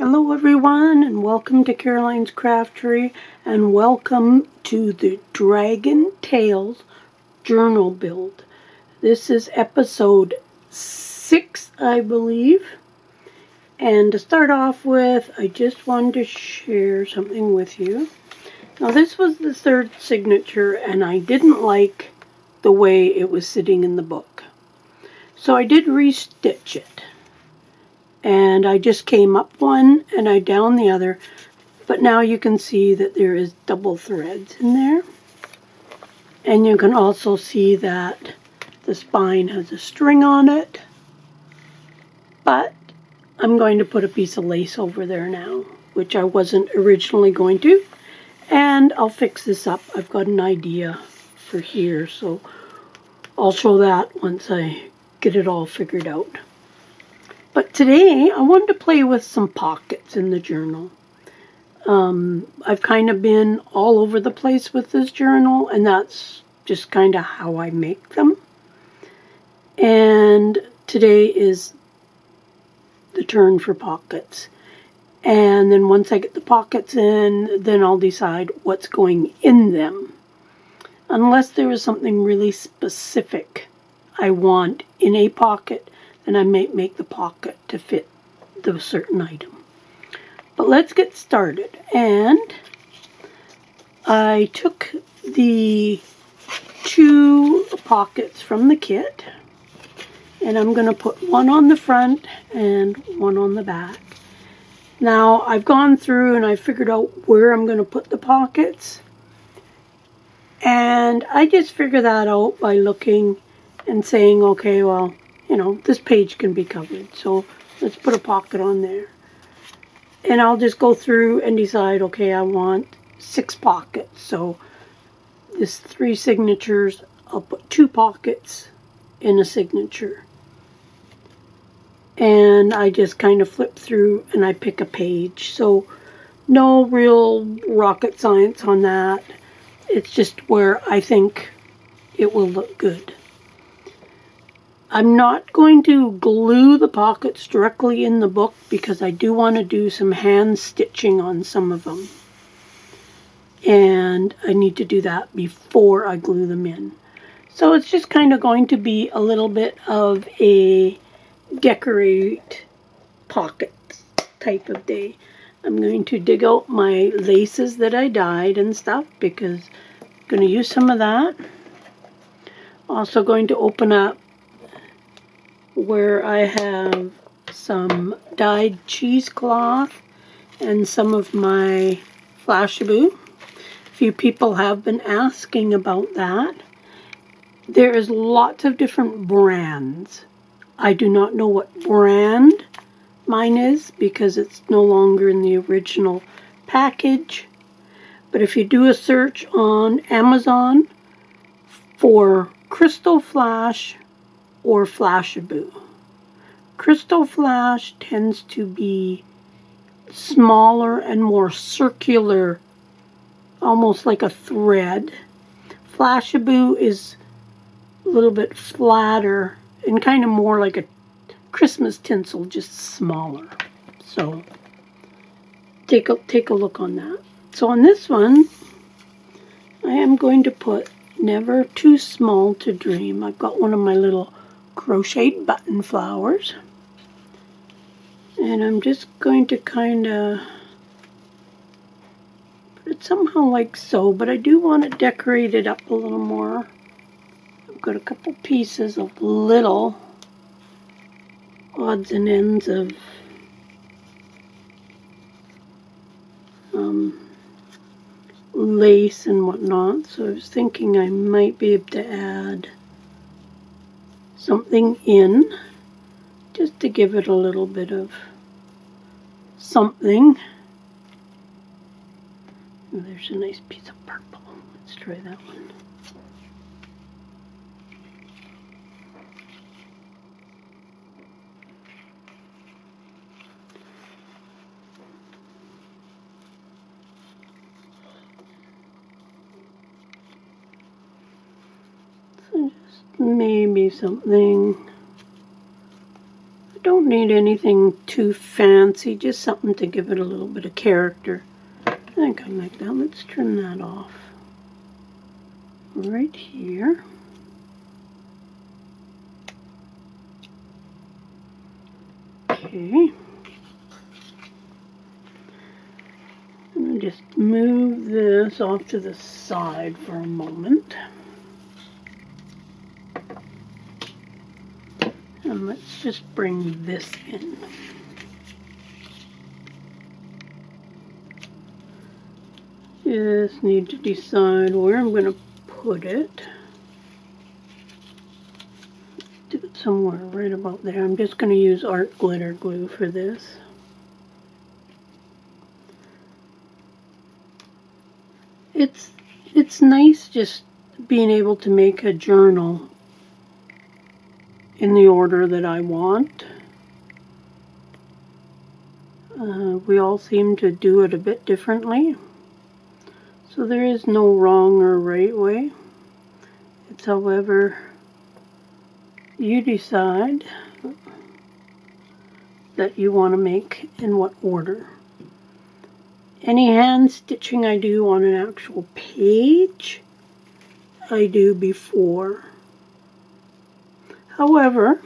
Hello everyone, and welcome to Caroline's Craftery, and welcome to the Dragon Tales journal build. This is episode 6, I believe. And to start off with, I just wanted to share something with you. Now this was the third signature, and I didn't like the way it was sitting in the book. So I did restitch it. And I just came up one and I down the other, but now you can see that there is double threads in there. And you can also see that the spine has a string on it, but I'm going to put a piece of lace over there now, which I wasn't originally going to, and I'll fix this up. I've got an idea for here, so I'll show that once I get it all figured out. But today, I wanted to play with some pockets in the journal. I've kind of been all over the place with this journal, and that's just kind of how I make them. And today is the turn for pockets. And then once I get the pockets in, then I'll decide what's going in them. Unless there is something really specific I want in a pocket, and I may make the pocket to fit the certain item. But let's get started. And I took the 2 pockets from the kit, and I'm going to put one on the front and one on the back. Now I've gone through and I figured out where I'm going to put the pockets, and I just figure that out by looking and saying, okay, well, you know, this page can be covered, so let's put a pocket on there. And I'll just go through and decide, okay, I want 6 pockets. So this 3 signatures, I'll put 2 pockets in a signature. And I just kind of flip through and I pick a page. So no real rocket science on that. It's just where I think it will look good. I'm not going to glue the pockets directly in the book because I do want to do some hand stitching on some of them. And I need to do that before I glue them in. So it's just kind of going to be a little bit of a decorate pockets type of day. I'm going to dig out my laces that I dyed and stuff because I'm going to use some of that. Also going to open up where I have some dyed cheesecloth and some of my Flashabou. A few people have been asking about that. There is lots of different brands. I do not know what brand mine is because it's no longer in the original package. But if you do a search on Amazon for Crystal Flash or Flashabou. Crystal Flash tends to be smaller and more circular, almost like a thread. Flashabou is a little bit flatter and kind of more like a Christmas tinsel, just smaller. So take a look on that. So on this one, I am going to put Never Too Small to Dream. I've got one of my little crocheted button flowers, and I'm just going to kind of put it somehow like so, but I do want to decorate it up a little more. I've got a couple pieces of little odds and ends of lace and whatnot, so I was thinking I might be able to add something in just to give it a little bit of something. Oh, there's a nice piece of purple. Let's try that one. So just maybe something. I don't need anything too fancy, just something to give it a little bit of character. I think I like that. Let's turn that off. Right here. Okay. I'm going to just move this off to the side for a moment. And let's just bring this in. Just need to decide where I'm going to put it. Do it somewhere right about there. I'm just going to use art glitter glue for this. It's nice just being able to make a journal in the order that I want. We all seem to do it a bit differently. So there is no wrong or right way. It's however you decide that you want to make in what order. Any hand stitching I do on an actual page, I do before. However,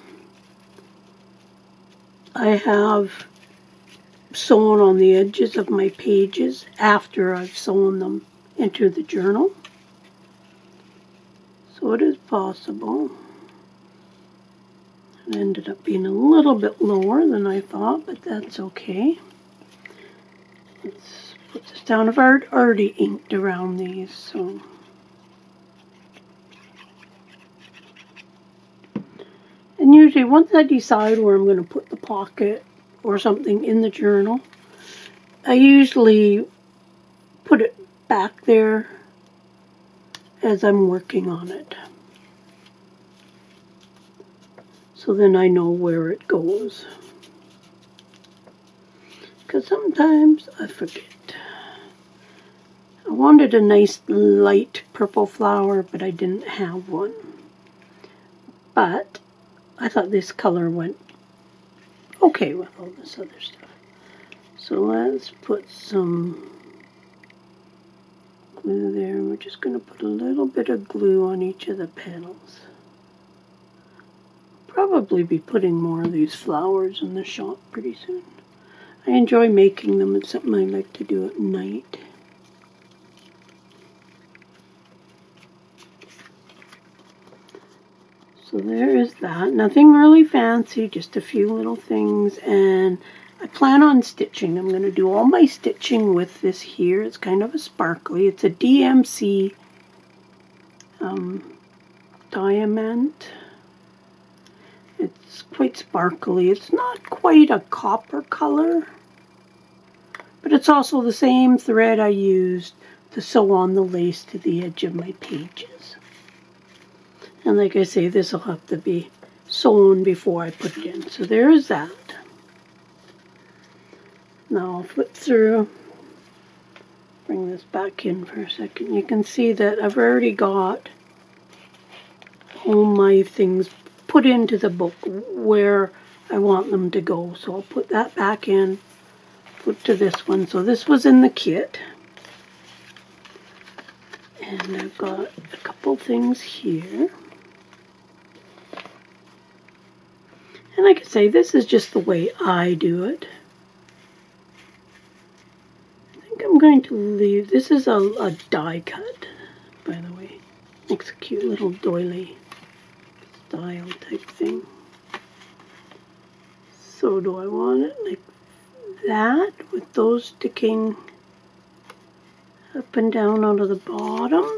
I have sewn on the edges of my pages after I've sewn them into the journal. So it is possible. It ended up being a little bit lower than I thought, but that's okay. Let's put this down. I've already inked around these, so. And usually once I decide where I'm going to put the pocket or something in the journal, I usually put it back there as I'm working on it. So then I know where it goes. Because sometimes I forget. I wanted a nice light purple flower, but I didn't have one. But I thought this color went okay with all this other stuff. So let's put some glue there. We're just going to put a little bit of glue on each of the petals. Probably be putting more of these flowers in the shop pretty soon. I enjoy making them. It's something I like to do at night. So there is that. Nothing really fancy, just a few little things. And I plan on stitching. I'm going to do all my stitching with this here. It's kind of a sparkly. It's a DMC diamond. It's quite sparkly. It's not quite a copper color, but it's also the same thread I used to sew on the lace to the edge of my pages. And like I say, this will have to be sewn before I put it in. So there is that. Now I'll flip through, bring this back in for a second. You can see that I've already got all my things put into the book where I want them to go. So I'll put that back in, put to this one. So this was in the kit. And I've got a couple things here. And like I say, this is just the way I do it. I think I'm going to leave, this is a die cut, by the way. Makes a cute little doily style type thing. So do I want it like that with those sticking up and down onto the bottom?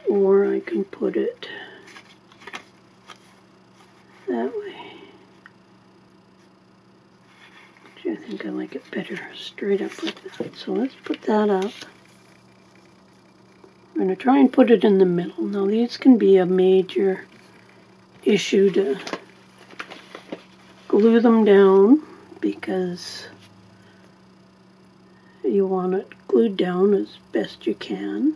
Or I can put it that way. Actually, I think I like it better straight up like that. So let's put that up. I'm going to try and put it in the middle. Now these can be a major issue to glue them down because you want it glued down as best you can.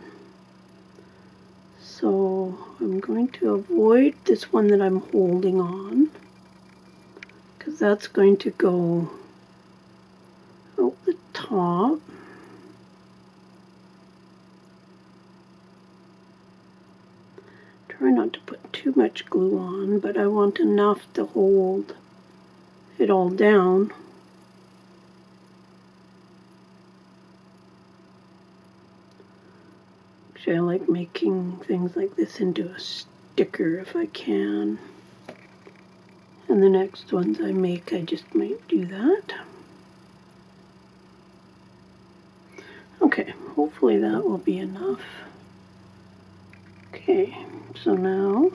So So I'm going to avoid this one that I'm holding on, because that's going to go out the top. Try not to put too much glue on, but I want enough to hold it all down. Actually, I like making things like this into a sticker if I can. And the next ones I make, I just might do that. Okay, hopefully that will be enough. Okay, so now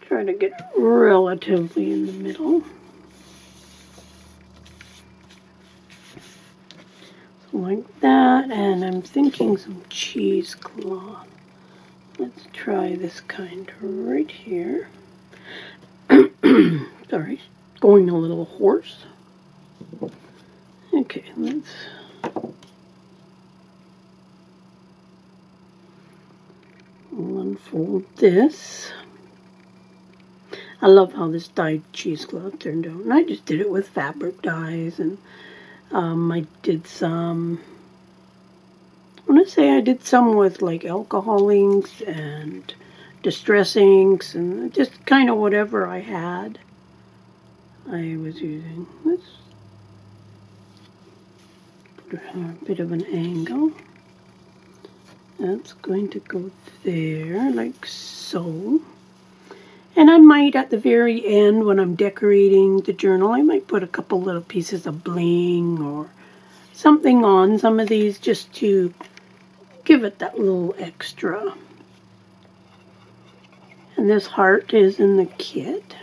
try to get relatively in the middle. So like that, and I'm thinking some cheesecloth. Let's try this kind right here. Sorry, going a little hoarse. Okay, let's unfold this. I love how this dyed cheesecloth turned out. And I just did it with fabric dyes, and I did some, I want to say I did some with like alcohol inks and distress inks, and just kind of whatever I had I was using. Let's put a bit of an angle. That's going to go there, like so. And I might, at the very end, when I'm decorating the journal, I might put a couple little pieces of bling or something on some of these just to give it that little extra. And this heart is in the kit.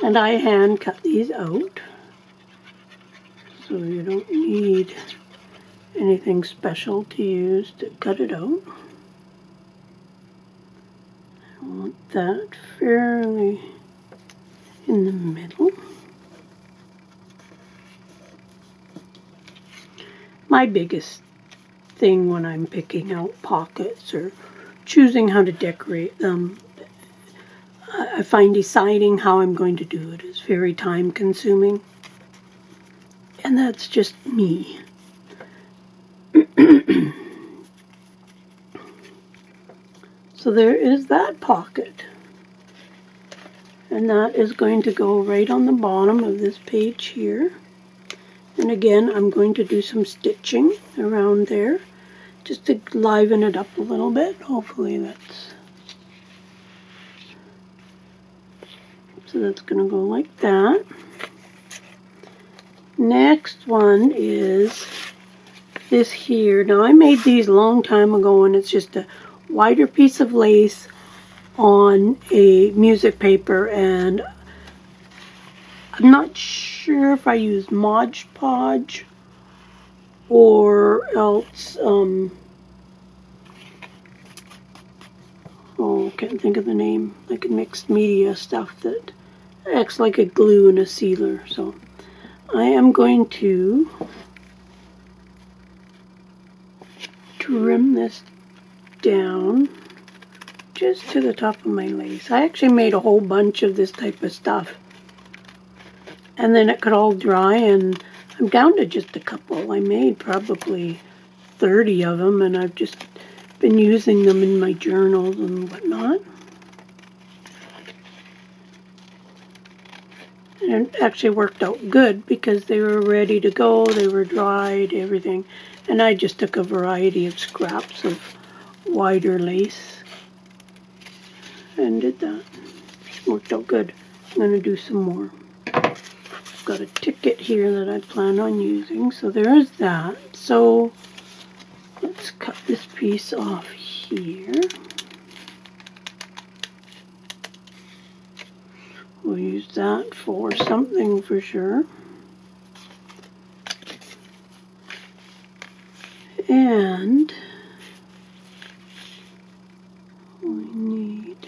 And I hand cut these out. So you don't need anything special to use to cut it out. I want that fairly in the middle. My biggest thing when I'm picking out pockets or choosing how to decorate them, I find deciding how I'm going to do it is very time consuming. And that's just me. So there is that pocket. And that is going to go right on the bottom of this page here. And again, I'm going to do some stitching around there just to liven it up a little bit. Hopefully that's... So that's going to go like that. Next one is this here. Now I made these a long time ago, and it's just a wider piece of lace on a music paper, and I'm not sure if I used Mod Podge or else, oh, can't think of the name, like a mixed media stuff that acts like a glue and a sealer. So I am going to trim this down just to the top of my lace. I actually made a whole bunch of this type of stuff, and then it could all dry, and I'm down to just a couple. I made probably 30 of them, and I've just been using them in my journals and whatnot. And it actually worked out good because they were ready to go, they were dried, everything. And I just took a variety of scraps of wider lace and did that. Worked out good. I'm going to do some more. I've got a ticket here that I plan on using, so there is that. So let's cut this piece off here. We'll use that for something for sure. And we need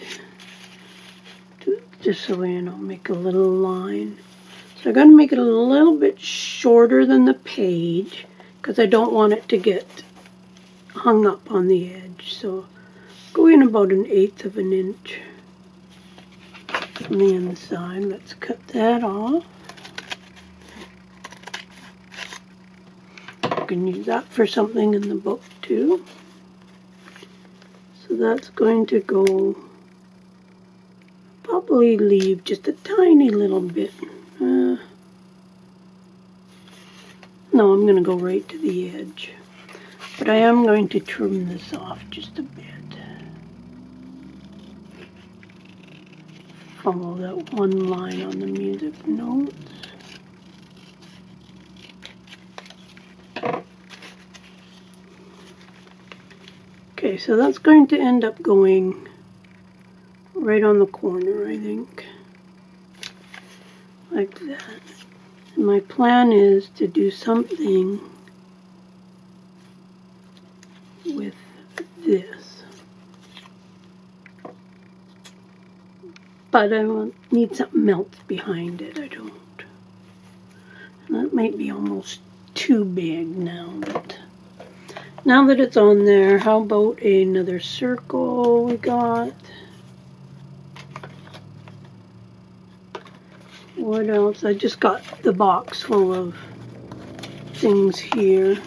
to just So, I'll make a little line. So I'm going to make it a little bit shorter than the page because I don't want it to get hung up on the edge. So go in about 1/8 of an inch on the inside. Let's cut that off. You can use that for something in the book too. So that's going to go, probably leave just a tiny little bit. No, I'm going to go right to the edge. But I am going to trim this off just a bit. Follow that one line on the music notes. Okay, so that's going to end up going right on the corner, I think. Like that. And my plan is to do something with this. But I need something else behind it. I don't. And that might be almost too big now. But now that it's on there, how about another circle we got? What else? I just got the box full of things here.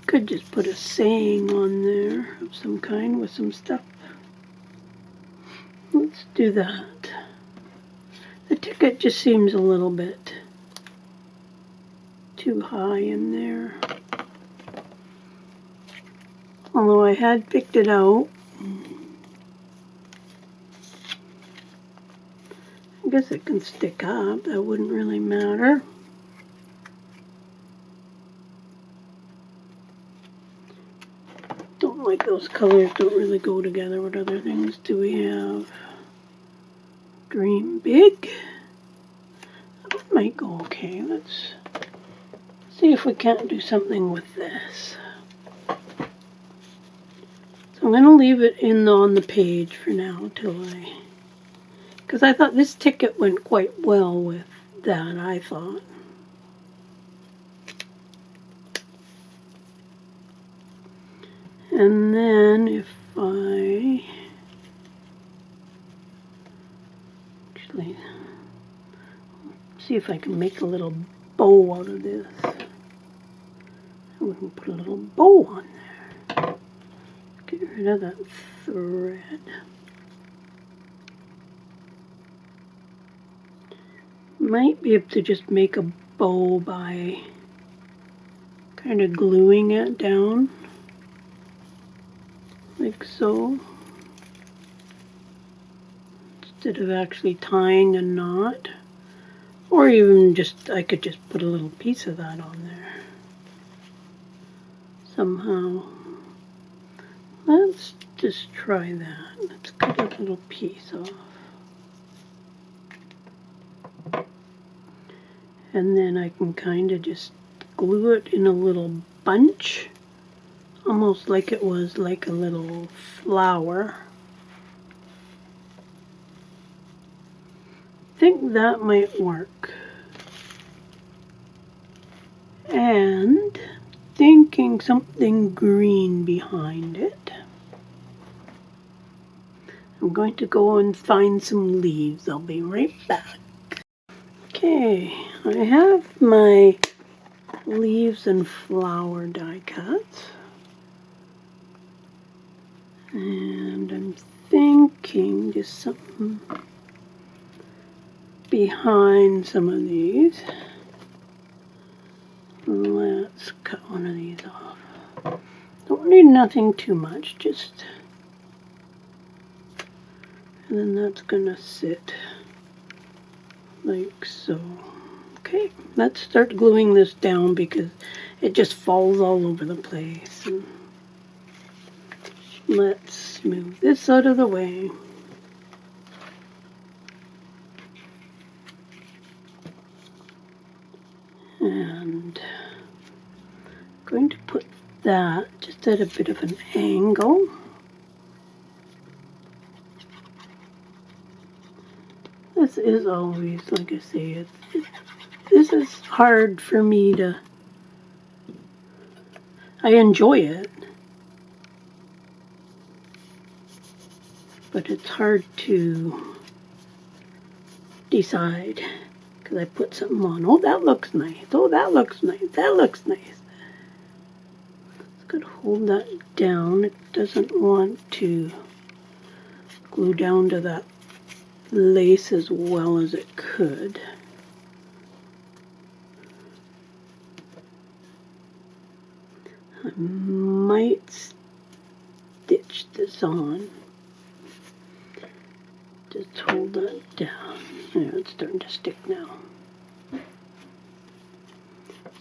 Could just put a saying on there of some kind with some stuff. Let's do that. The ticket just seems a little bit too high in there. Although I had picked it out. I guess it can stick up. That wouldn't really matter. Don't like those colors. Don't really go together. What other things do we have? Dream big. That might go okay. Let's see if we can't do something with this. So I'm going to leave it on the page for now because I thought this ticket went quite well with that, I thought. And then if I actually see if I can make a little bow out of this. I wouldn't put a little bow on there. Get rid of that thread. Might be able to just make a bow by kind of gluing it down. Like so. Instead of actually tying a knot. Or even just, I could just put a little piece of that on there. Somehow. Let's just try that. Let's cut a little piece off. And then I can kind of just glue it in a little bunch. Almost like it was like a little flower. I think that might work. And thinking something green behind it. I'm going to go and find some leaves. I'll be right back. Okay, I have my leaves and flower die cuts. And I'm thinking just something behind some of these. Let's cut one of these off. Don't need nothing too much, just, and then that's gonna sit like so. Okay, let's start gluing this down because it just falls all over the place. And let's move this out of the way. And I'm going to put that just at a bit of an angle. this is always, like I say, this is hard for me to, I enjoy it, but it's hard to decide, because I put something on. Oh, that looks nice. Oh, that looks nice. That looks nice. It's got to hold that down. It doesn't want to glue down to that lace as well as it could. I might stitch this on. Just hold that down. Yeah, it's starting to stick now.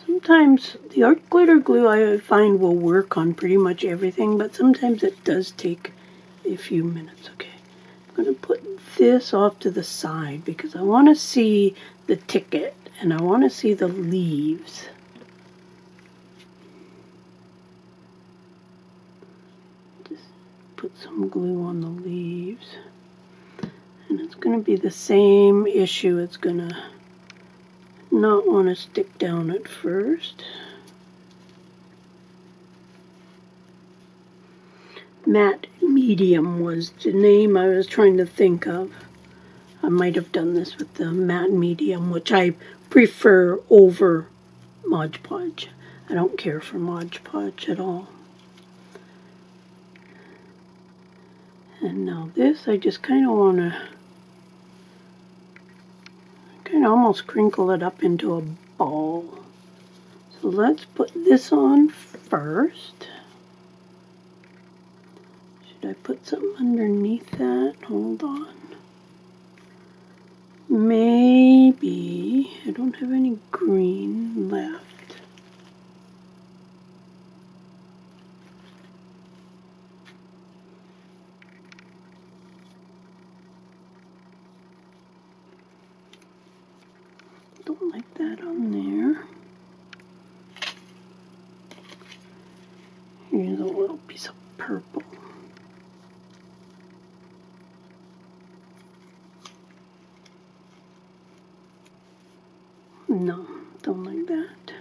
Sometimes the art glitter glue I find will work on pretty much everything, but sometimes it does take a few minutes. Okay, I'm going to put this off to the side because I want to see the ticket and I want to see the leaves. Just put some glue on the leaves. And it's going to be the same issue. It's going to not want to stick down at first. Matte Medium was the name I was trying to think of. I might have done this with the Matte Medium, which I prefer over Mod Podge. I don't care for Mod Podge at all. And now this, I just kind of want to almost crinkle it up into a ball. So let's put this on first. Should I put something underneath that? Hold on. Maybe. I don't have any green left. Don't like that on there. Here's a little piece of purple. No, don't like that.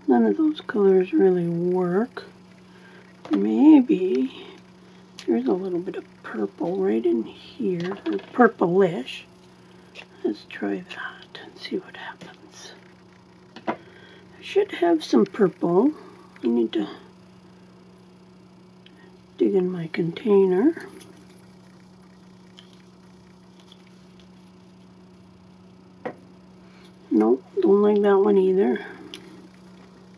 None of those colors really work. Maybe there's a little bit of purple right in here, or purplish. Let's try that and see what happens. I should have some purple. I need to dig in my container. Nope, don't like that one either.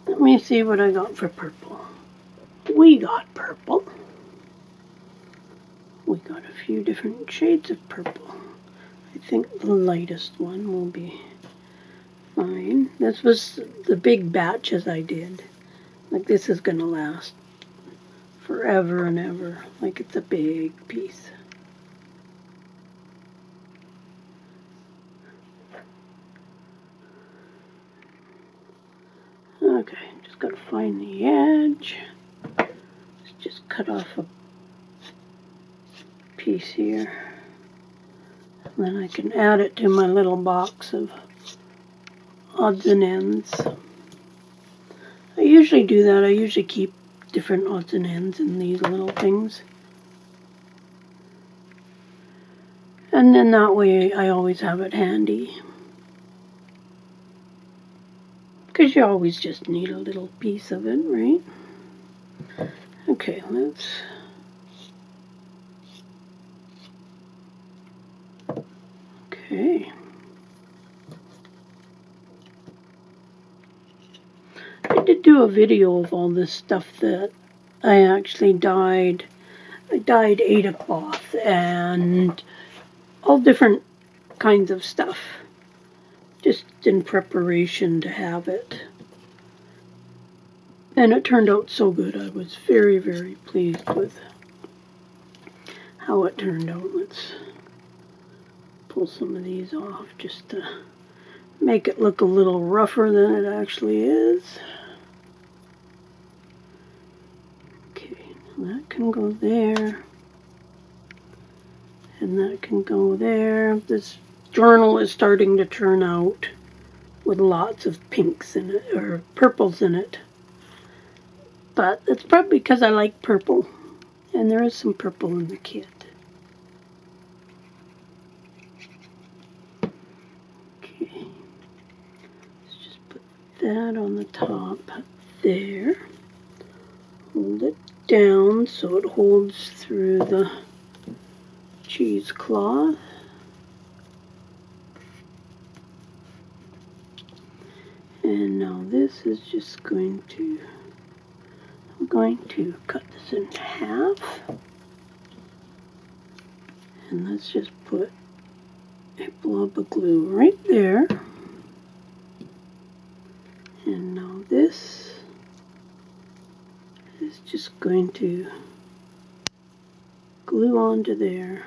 Let me see what I got for purple. We got purple. We got a few different shades of purple. I think the lightest one will be fine. This was the big batches I did. Like this is gonna last forever and ever. Like it's a big piece. Okay, just gotta find the edge. Let's just cut off a piece here. And then I can add it to my little box of odds and ends. I usually do that. I usually keep different odds and ends in these little things. And then that way I always have it handy. Because you always just need a little piece of it, right? Okay, let's... Okay. I did do a video of all this stuff that I actually dyed. I dyed Ada cloth and all different kinds of stuff, just in preparation to have it. And it turned out so good. I was very, very pleased with how it turned out. Let's pull some of these off just to make it look a little rougher than it actually is. Okay, that can go there. And that can go there. This journal is starting to turn out with lots of pinks in it, or purples in it. But it's probably because I like purple. And there is some purple in the kit. Okay. Let's just put that on the top there. Hold it down so it holds through the cheesecloth. And now this is just I'm going to cut this in half. And let's just put a blob of glue right there. And now this is just going to glue onto there.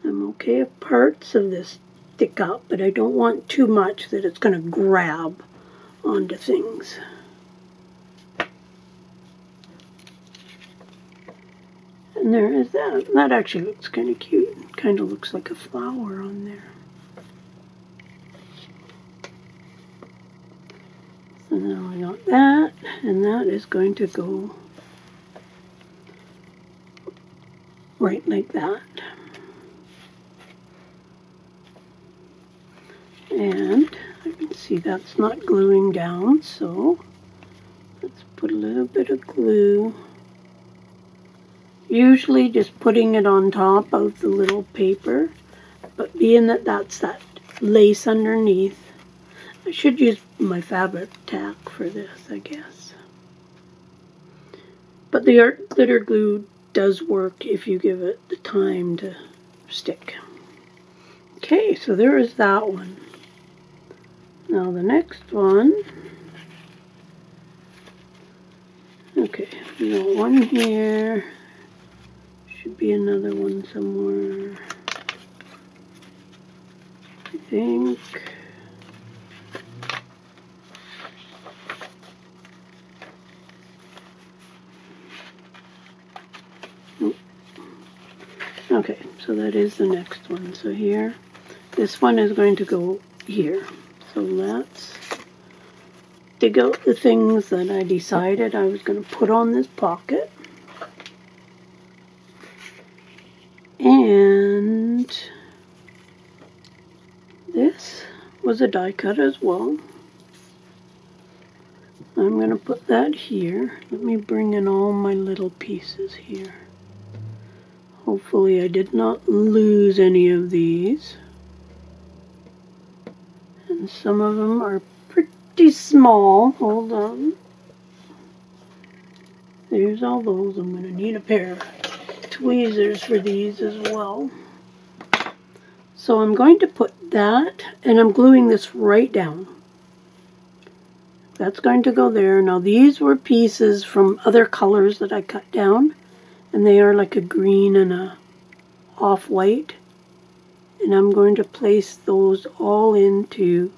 I'm okay if parts of this stick up, but I don't want too much that it's going to grab onto things. And there is that. That actually looks kind of cute. It kind of looks like a flower on there. So now I got that, and that is going to go right like that. And I can see that's not gluing down, so let's put a little bit of glue. Usually just putting it on top of the little paper, but being that that's that lace underneath, I should use my fabric tack for this, I guess. But the art glitter glue does work if you give it the time to stick. Okay, so there is that one. Now the next one, okay, we got one here, should be another one somewhere, I think. Nope. Okay, so that is the next one. So here, this one is going to go here. So let's dig out the things that I decided I was going to put on this pocket. And this was a die cut as well. I'm going to put that here. Let me bring in all my little pieces here. Hopefully I did not lose any of these. And some of them are pretty small. Hold on. There's all those. I'm going to need a pair of tweezers for these as well. So I'm going to put that, and I'm gluing this right down. That's going to go there. Now these were pieces from other colors that I cut down, and they are like a green and a off-white. And I'm going to place those all into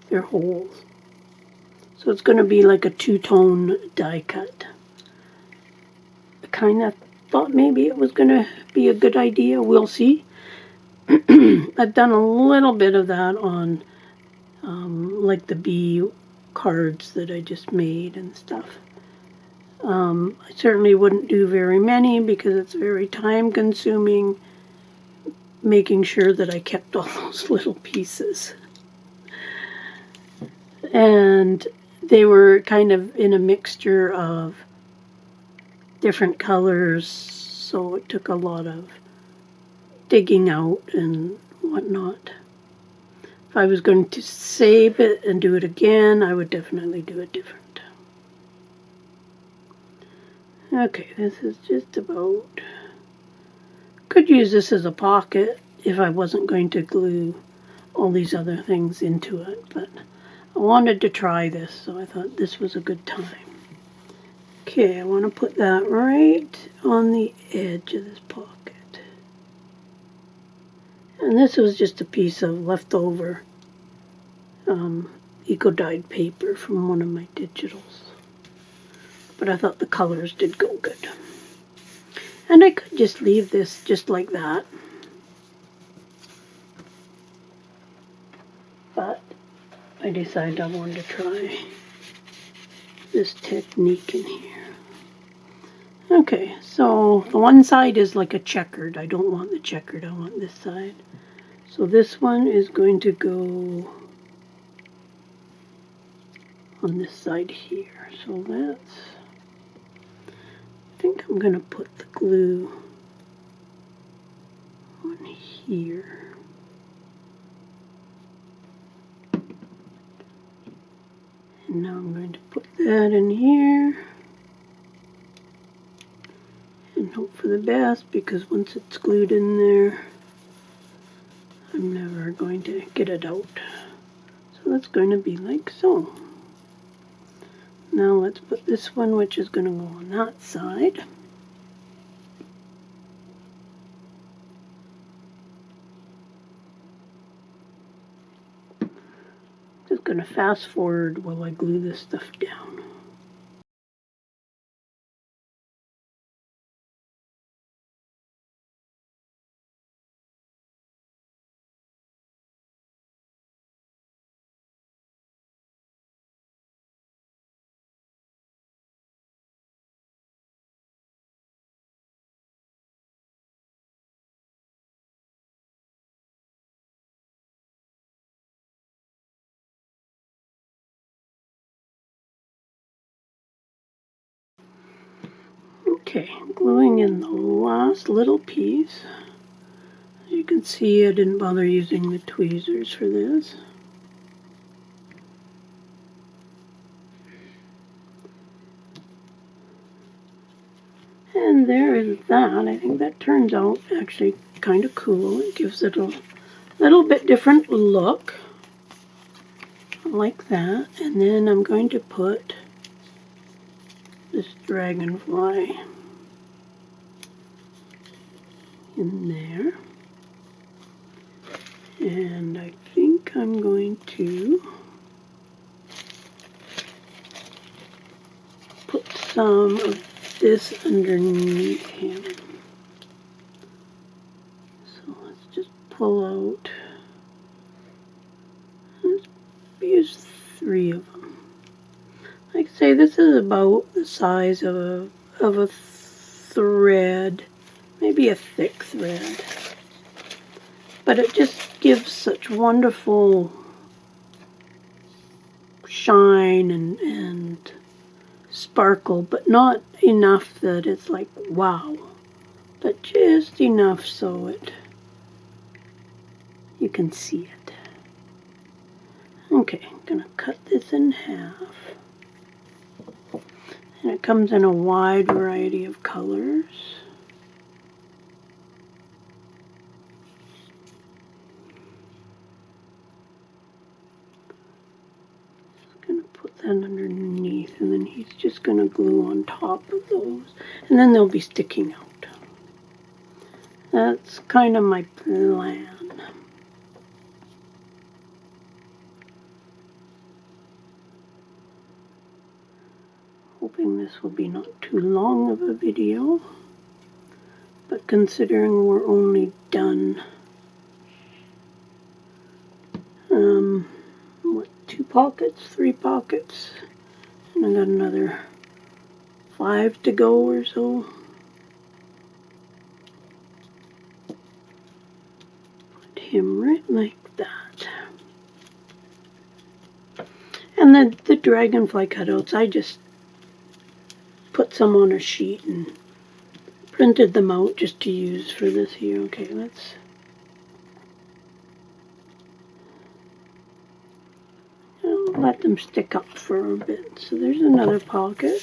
their holes. So it's going to be like a two-tone die cut. I kind of thought maybe it was going to be a good idea. We'll see. I've done a little bit of that on like the bee cards that I just made and stuff. I certainly wouldn't do very many because it's very time consuming making sure that I kept all those little pieces. And they were kind of in a mixture of different colors, so it took a lot of digging out and whatnot. If I was going to save it and do it again, I would definitely do it different. Okay, this is just about... Could use this as a pocket if I wasn't going to glue all these other things into it, but I wanted to try this, so I thought this was a good time. Okay, I want to put that right on the edge of this pocket. And this was just a piece of leftover eco-dyed paper from one of my digitals. but I thought the colors did go good. And I could just leave this just like that. But I decided I wanted to try this technique in here. Okay, so the one side is like a checkered. I don't want the checkered, I want this side. So this one is going to go on this side here. So that's, I think I'm going to put the glue on here. And now I'm going to put that in here. And hope for the best, because once it's glued in there, I'm never going to get it out. So that's going to be like so. Now let's put this one, which is going to go on that side. Just going to fast forward while I glue this stuff down. Okay, gluing in the last little piece. As you can see, I didn't bother using the tweezers for this. And there is that. I think that turns out actually kind of cool. It gives it a little bit different look. Like that. And then I'm going to put this dragonfly in there. And I think I'm going to put some of this underneath him. So let's just pull out. Let's use 3 of them. Like I say, this is about the size of a thread, maybe a thick thread. But it just gives such wonderful shine and sparkle, but not enough that it's like wow, but just enough so you can see it. Okay, I'm gonna cut this in half, and it comes in a wide variety of colors. Put that underneath, and then he's just going to glue on top of those, and then they'll be sticking out. That's kind of my plan. Hoping this will be not too long of a video, but considering we're only done 2 pockets, 3 pockets, and I got another 5 to go or so. Put him right like that. And then the dragonfly cutouts, I just put some on a sheet and printed them out just to use for this here. Okay, let's let them stick up for a bit. So there's another pocket.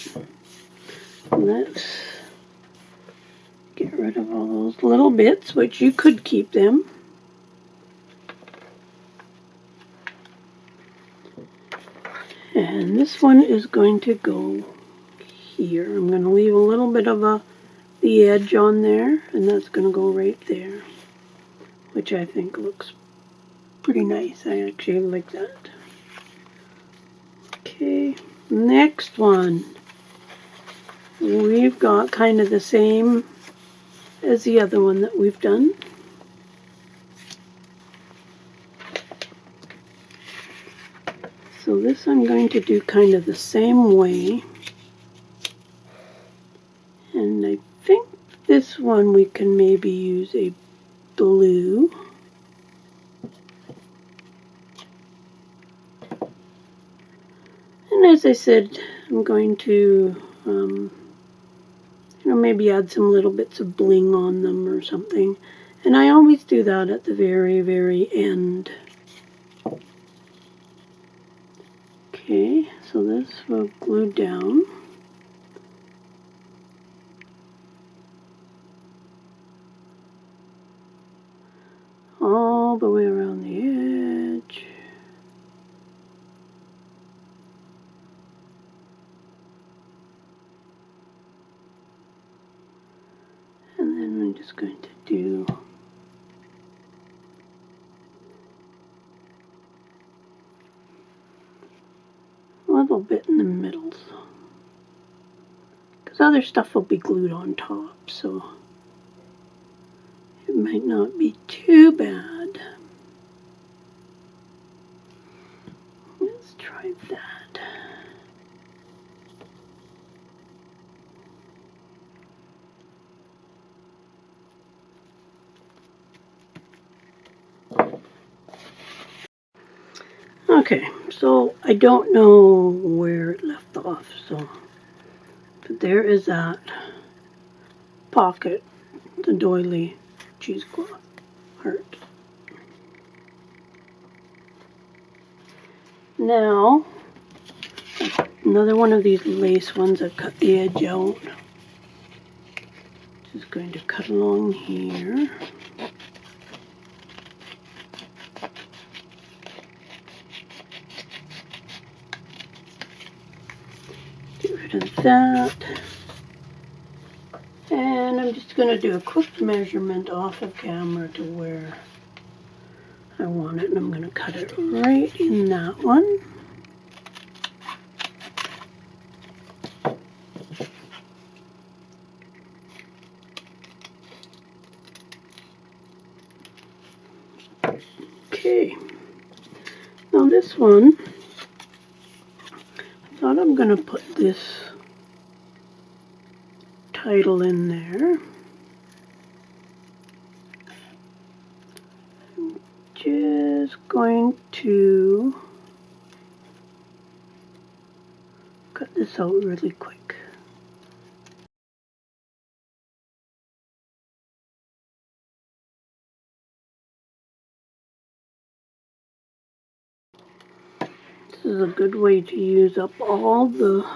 Let's get rid of all those little bits, which you could keep them. And this one is going to go here. I'm going to leave a little bit of the edge on there, and that's going to go right there, which I think looks pretty nice. I actually like that. Okay, next one. we've got kind of the same as the other one that we've done. So this I'm going to do kind of the same way. And I think this one we can maybe use a blue. And as I said, I'm going to maybe add some little bits of bling on them or something. And I always do that at the very, very end. Okay, so this will glue down. All the way around the edge. And then I'm just going to do a little bit in the middle, because other stuff will be glued on top, so it might not be too bad. Let's try that. Okay, so I don't know where it left off, but there is that pocket, the doily cheesecloth heart. Now, another one of these lace ones, I've cut the edge out. Just going to cut along here. Get rid of that. And I'm just going to do a quick measurement off of camera to where I want it. And I'm going to cut it right in that one. Okay. Now this one, I thought I'm going to put this title in there. I'm just going to cut this out really quick. This is a good way to use up all the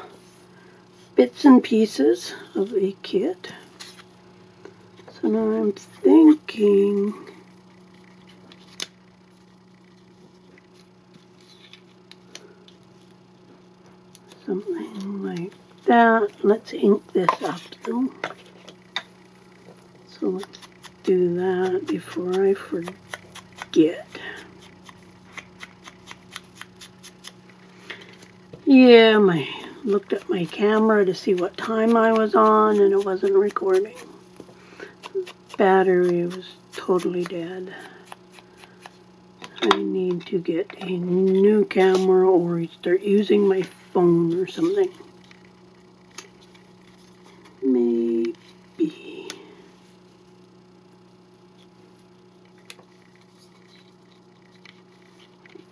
bits and pieces of a kit. So now I'm thinking something like that. Let's ink this up though. So let's do that before I forget. Yeah, looked at my camera to see what time I was on and it wasn't recording. Battery was totally dead. I need to get a new camera or start using my phone or something. Maybe.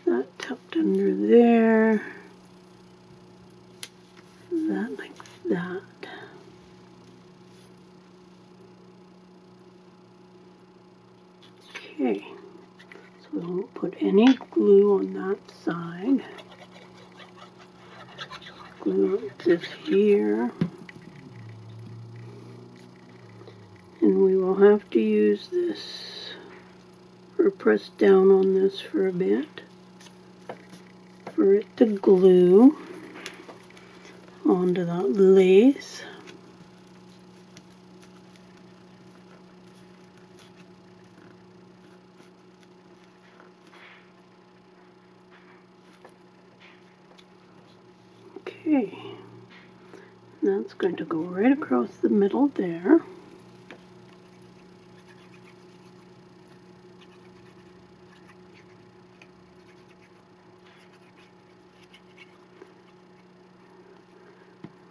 That tucked under there. That like that. Okay. So we won't put any glue on that side. Glue this here. And we will have to use this or press down on this for a bit for it to glue onto that lace. Okay, now That's going to go right across the middle there.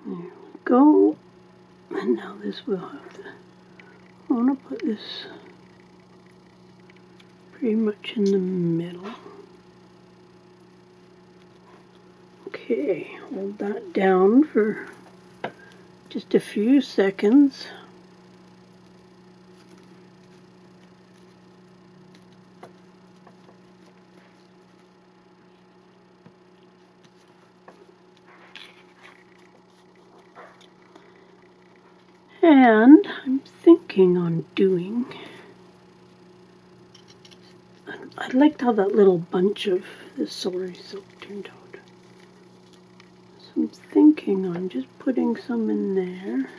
There we go. And now this will have to, I want to put this pretty much in the middle. Okay, hold that down for just a few seconds. And I'm thinking on doing, I liked how that little bunch of the celery silk turned out. So I'm thinking on just putting some in there.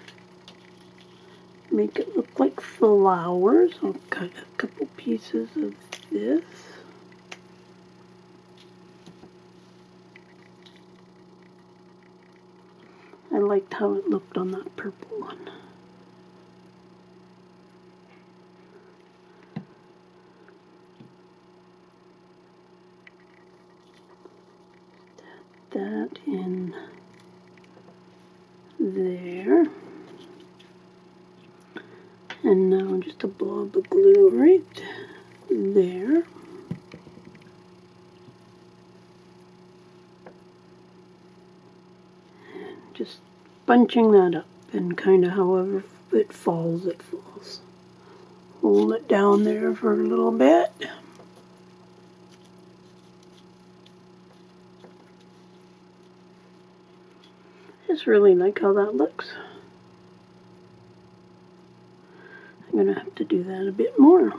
Make it look like flowers. I'll cut a couple pieces of this. I liked how it looked on that purple one. That in there. And now just a blob of glue right there. And just bunching that up, and kind of however it falls, it falls. Hold it down there for a little bit. Just really like how that looks. I'm going to have to do that a bit more.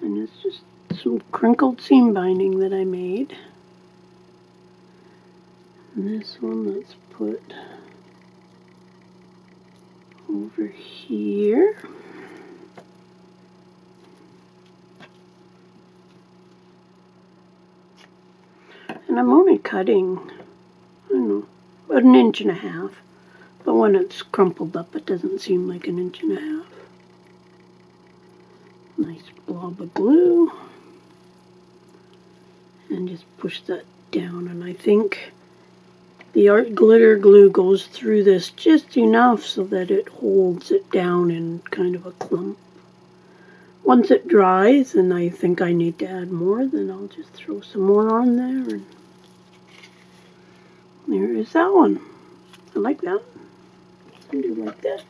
And it's just some crinkled seam binding that I made. And this one, let's put over here. And I'm only cutting, I don't know, about 1.5 inches. But when it's crumpled up, it doesn't seem like 1.5 inches. Nice blob of glue. And just push that down. And I think the art glitter glue goes through this just enough so that it holds it down in kind of a clump. Once it dries, and I think I need to add more, then I'll just throw some more on there. And there is that one. I like that. I do like that.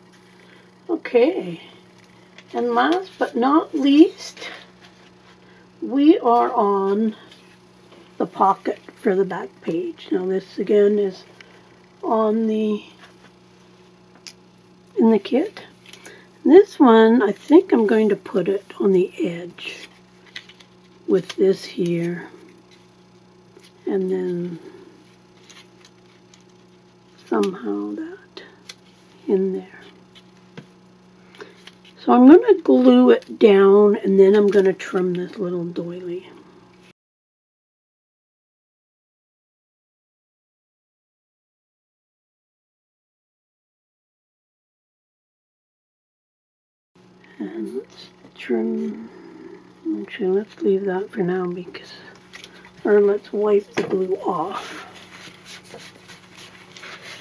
Okay. And last but not least, we are on the pocket for the back page. Now this again is on in the kit. This one, I think I'm going to put it on the edge with this here, and then somehow that in there. So I'm going to glue it down, and then I'm going to trim this little doily. And let's trim, actually let's leave that for now because, or let's wipe the glue off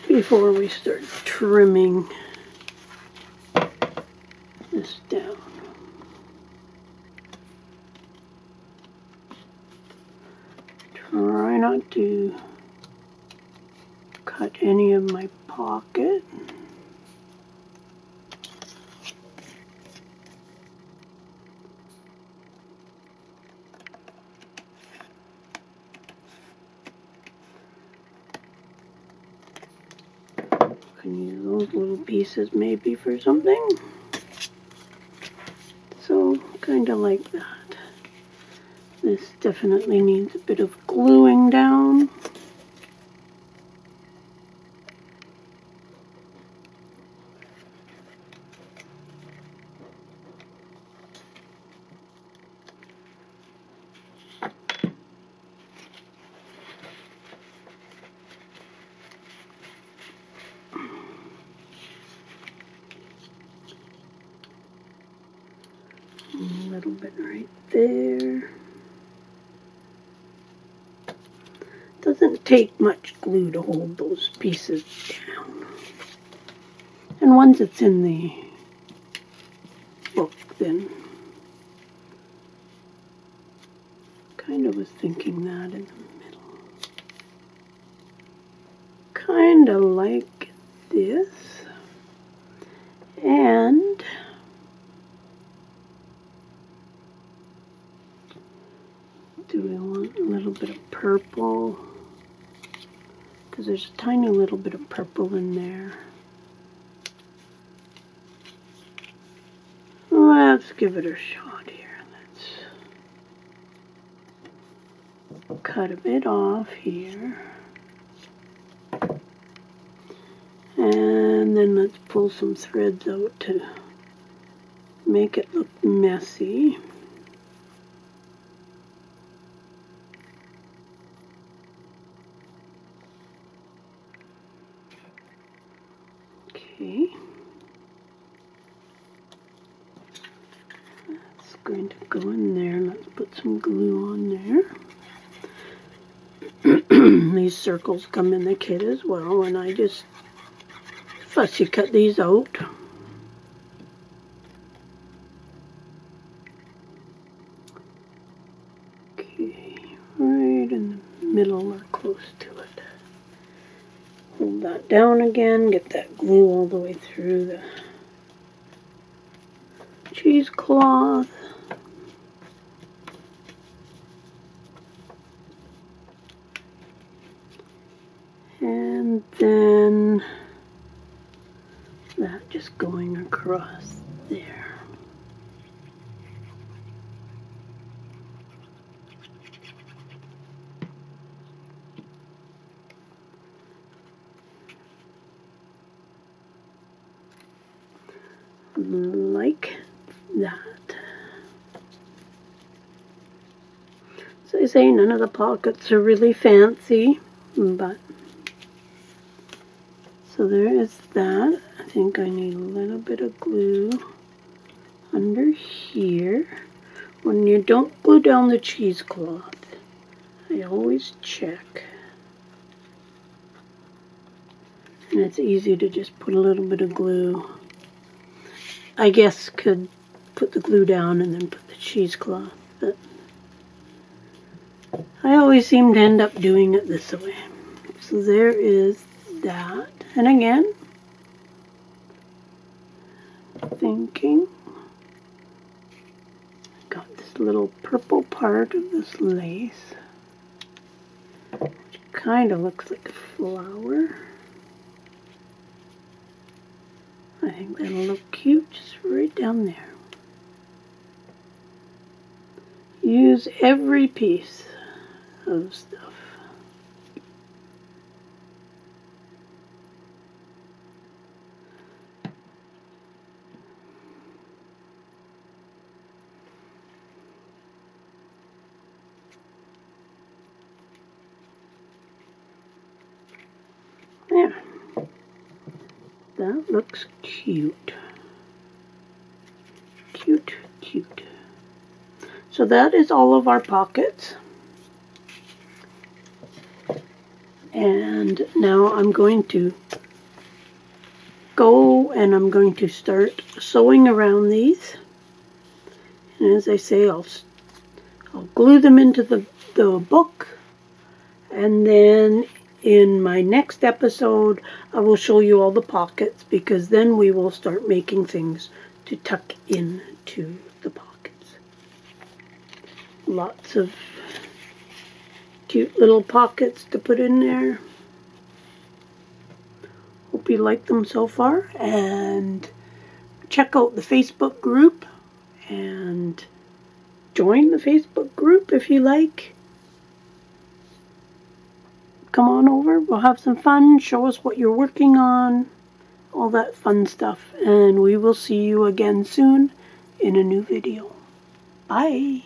before we start trimming this down. Try not to cut any of my pocket. Can use those little pieces maybe for something. So kind of like that. This definitely needs a bit of gluing down. little bit right there. Doesn't take much glue to hold those pieces down. And once it's in the book, then kind of was thinking that in the middle. Kind of like this. And do we want a little bit of purple? Because there's a tiny little bit of purple in there. Let's give it a shot here. Let's cut a bit off here. And then let's pull some threads out to make it look messy. Okay. That's going to go in there. Let's put some glue on there. These circles come in the kit as well, and I just fussy cut these out. Okay, right in the middle or close to it. Hold that down again, get that glue all the way through the cheesecloth. And then that just going across there. Like that. So I say none of the pockets are really fancy, but so there is that. I think I need a little bit of glue under here. When you don't glue down the cheesecloth, I always check. And it's easy to just put a little bit of glue. I guess could put the glue down and then put the cheesecloth, but I always seem to end up doing it this way. So there is that. And again, thinking, got this little purple part of this lace, which kind of looks like a flower. I think that'll look cute just right down there. Use every piece of stuff. There. That looks cute. Cute, cute. So that is all of our pockets. And now I'm going to go and I'm going to start sewing around these. And as I say, I'll glue them into the book. And then in my next episode, I will show you all the pockets, because then we will start making things to tuck into the pockets. Lots of cute little pockets to put in there. Hope you like them so far, and check out the Facebook group and join the Facebook group if you like. Come on over, we'll have some fun, show us what you're working on, all that fun stuff, and we will see you again soon in a new video. Bye!